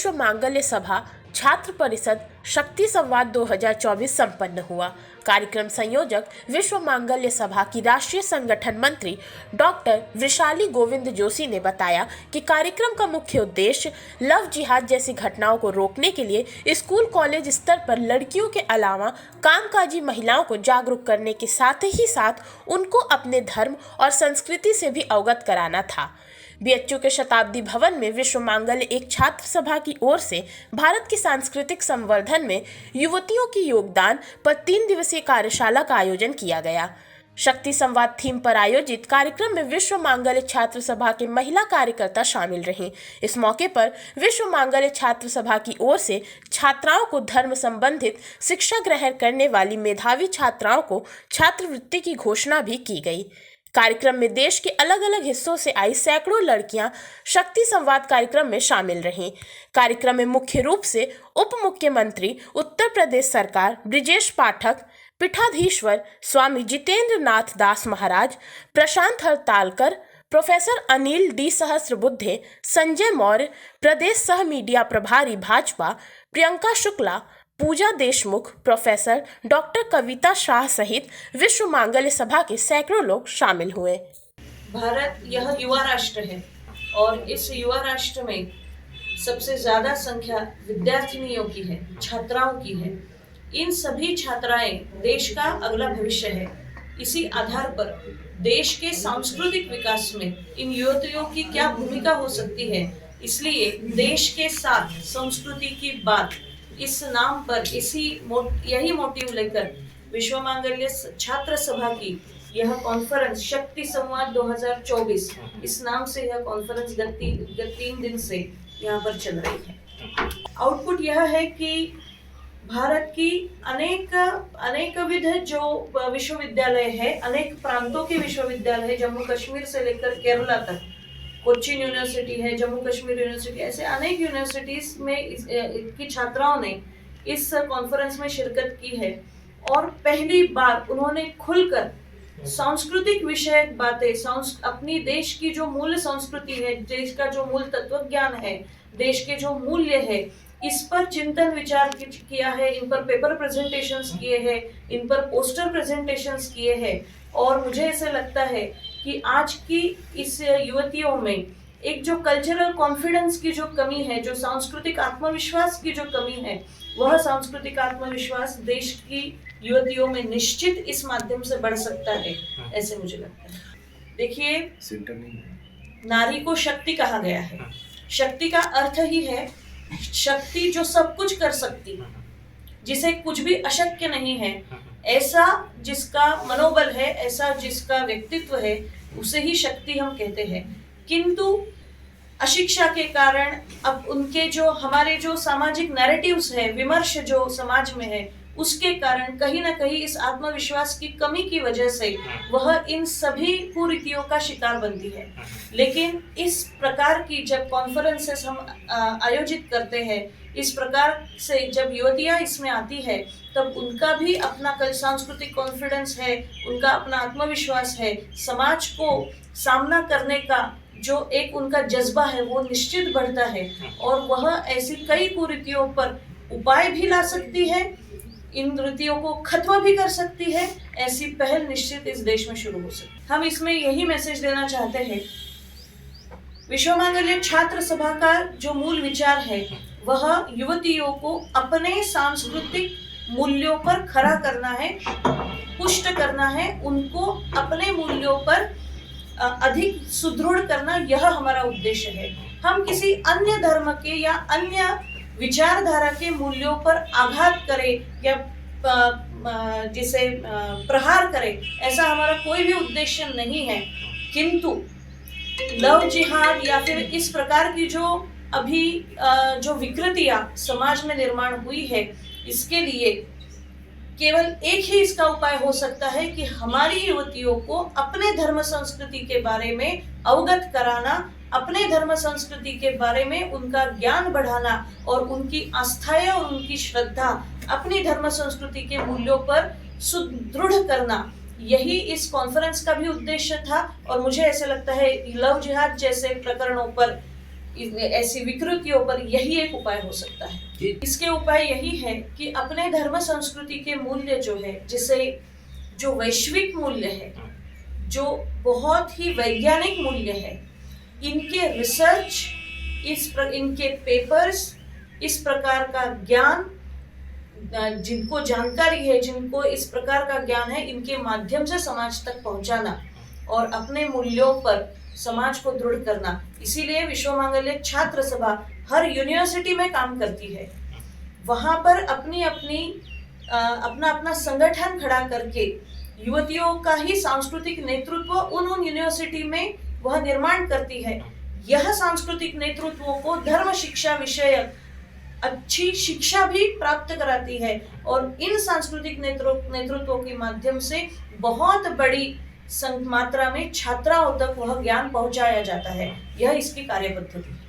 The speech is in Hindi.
विश्व मांगल्य सभा छात्र परिषद शक्ति संवाद 2024 संपन्न हुआ। कार्यक्रम संयोजक विश्व मांगल्य सभा की राष्ट्रीय संगठन मंत्री डॉक्टर वृषाली गोविंद जोशी ने बताया कि कार्यक्रम का मुख्य उद्देश्य लव जिहाद जैसी घटनाओं को रोकने के लिए स्कूल कॉलेज स्तर पर लड़कियों के अलावा कामकाजी महिलाओं को जागरूक करने के साथ ही साथ उनको अपने धर्म और संस्कृति से भी अवगत कराना था। बीएचयू के शताब्दी भवन में विश्व मांगल्य एक छात्र सभा की ओर से भारत के सांस्कृतिक संवर्धन में युवतियों की योगदान पर 3 दिवसीय कार्यशाला का आयोजन किया गया। शक्ति संवाद थीम पर आयोजित कार्यक्रम में विश्व मांगल्य छात्र सभा के महिला कार्यकर्ता शामिल रहीं। इस मौके पर विश्व मांगल्य छात्र सभा की ओर से छात्राओं को धर्म संबंधित शिक्षा ग्रहण करने वाली मेधावी छात्राओं को छात्रवृत्ति की घोषणा भी की गई। कार्यक्रम में देश के अलग अलग हिस्सों से आई सैकड़ों लड़कियां शक्ति संवाद कार्यक्रम में शामिल रहीं। कार्यक्रम में मुख्य रूप से उप मुख्यमंत्री उत्तर प्रदेश सरकार ब्रिजेश पाठक, पीठाधीश्वर स्वामी जितेंद्र नाथ दास महाराज, प्रशांत हरतालकर, प्रोफेसर अनिल डी सहस्त्रबुद्धे, संजय मौर्य, प्रदेश सह मीडिया प्रभारी भाजपा प्रियंका शुक्ला, पूजा देशमुख, प्रोफेसर डॉक्टर कविता शाह सहित विश्व मांगल्य सभा के सैकड़ों लोग शामिल हुए। भारत यह युवा राष्ट्र है और इस युवा राष्ट्र में सबसे ज्यादा संख्या विद्यार्थिनियों की है, छात्राओं की है। इन सभी छात्राएं देश का अगला भविष्य है। इसी आधार पर देश के सांस्कृतिक विकास में इन युवतियों की क्या भूमिका हो सकती है, इसलिए देश के साथ संस्कृति की बात इस नाम पर यही मोटिव लेकर विश्व मांगल्य छात्र सभा की यह कॉन्फ्रेंस शक्ति संवाद 2024 इस नाम से यह कॉन्फ्रेंस गत 3 दिन से यहाँ पर चल रही है। आउटपुट यह है कि भारत की अनेक विध जो विश्वविद्यालय है, अनेक प्रांतों के विश्वविद्यालय है, जम्मू कश्मीर से लेकर केरला तक, कोचिन यूनिवर्सिटी है, जम्मू कश्मीर यूनिवर्सिटी, ऐसे अनेक यूनिवर्सिटीज में की छात्राओं ने इस कॉन्फ्रेंस में शिरकत की है और पहली बार उन्होंने खुलकर सांस्कृतिक विषयक बातें, अपनी देश की जो मूल संस्कृति है, देश का जो मूल तत्व ज्ञान है, देश के जो मूल्य है, इस पर चिंतन विचार किया है। इन पर पेपर प्रेजेंटेशंस किए हैं, इन पर पोस्टर प्रेजेंटेशंस किए हैं और मुझे ऐसा लगता है कि आज की इस युवतियों में एक जो कल्चरल कॉन्फिडेंस की जो कमी है, जो सांस्कृतिक आत्मविश्वास की जो कमी है, वह सांस्कृतिक आत्मविश्वास देश की युवतियों में निश्चित इस माध्यम से बढ़ सकता है, ऐसे मुझे लगता है। देखिए, नारी को शक्ति कहा गया है। शक्ति का अर्थ ही है शक्ति जो सब कुछ कर सकती है, जिसे कुछ भी अशक्य नहीं है, ऐसा जिसका मनोबल है, ऐसा जिसका व्यक्तित्व है, उसे ही शक्ति हम कहते हैं। किंतु अशिक्षा के कारण अब उनके जो हमारे जो सामाजिक नैरेटिव्स है, विमर्श जो समाज में है, उसके कारण कहीं ना कहीं इस आत्मविश्वास की कमी की वजह से वह इन सभी कुरीतियों का शिकार बनती है। लेकिन इस प्रकार की जब कॉन्फ्रेंसेस हम आयोजित करते हैं, इस प्रकार से जब युवतियां इसमें आती है, तब उनका भी अपना सांस्कृतिक कॉन्फिडेंस है, उनका अपना आत्मविश्वास है, समाज को सामना करने का जो एक उनका जज्बा है वो निश्चित बढ़ता है और वह ऐसी कई कुरीतियों पर उपाय भी ला सकती है, इन रीतियों को खत्म भी कर सकती है। ऐसी पहल निश्चित इस देश में शुरू हो सकती है। हम इसमें यही मैसेज देना चाहते हैं, विश्व मांगल्य छात्र सभा का जो मूल विचार है वह युवतियों को अपने सांस्कृतिक मूल्यों पर खड़ा करना है, पुष्ट करना है, उनको अपने मूल्यों पर अधिक सुदृढ़ करना, यह हमारा उद्देश्य है। हम किसी अन्य धर्म के या अन्य विचारधारा के मूल्यों पर आघात करें या जिसे प्रहार करें, ऐसा हमारा कोई भी उद्देश्य नहीं है। किंतु लव जिहाद या फिर इस प्रकार की जो अभी जो विकृतियां समाज में निर्माण हुई है, इसके लिए केवल एक ही इसका उपाय हो सकता है कि हमारी युवतियों को अपने धर्म संस्कृति के बारे में अवगत कराना, अपने धर्म संस्कृति के बारे में उनका ज्ञान बढ़ाना और उनकी आस्थाएं और उनकी श्रद्धा अपनी धर्म संस्कृति के मूल्यों पर सुदृढ़ करना, यही इस कॉन्फ्रेंस का भी उद्देश्य था। और मुझे ऐसा लगता है लव जिहाद जैसे प्रकरणों पर ऐसी विकृतियों पर यही एक उपाय हो सकता है। इसके उपाय यही है कि अपने धर्म संस्कृति के मूल्य जो है, जिसे जो वैश्विक मूल्य है, जो बहुत ही वैज्ञानिक मूल्य है, इनके रिसर्च, इनके पेपर्स, इस प्रकार का ज्ञान, जिनको जानकारी है, जिनको इस प्रकार का ज्ञान है, इनके माध्यम से समाज तक पहुंचाना और अपने मूल्यों पर समाज को दृढ़ करना। इसीलिए विश्व मांगल्य छात्र सभा हर यूनिवर्सिटी में काम करती है। वहां पर अपना संगठन खड़ा करके युवतियों का ही सांस्कृतिक नेतृत्व उन यूनिवर्सिटी में वह निर्माण करती है। यह सांस्कृतिक नेतृत्वों को धर्म शिक्षा विषयक अच्छी शिक्षा भी प्राप्त कराती है और इन सांस्कृतिक नेतृत्वों के माध्यम से बहुत बड़ी मात्रा में छात्राओं तक वह ज्ञान पहुंचाया जाता है। यह इसकी कार्यपद्धति है।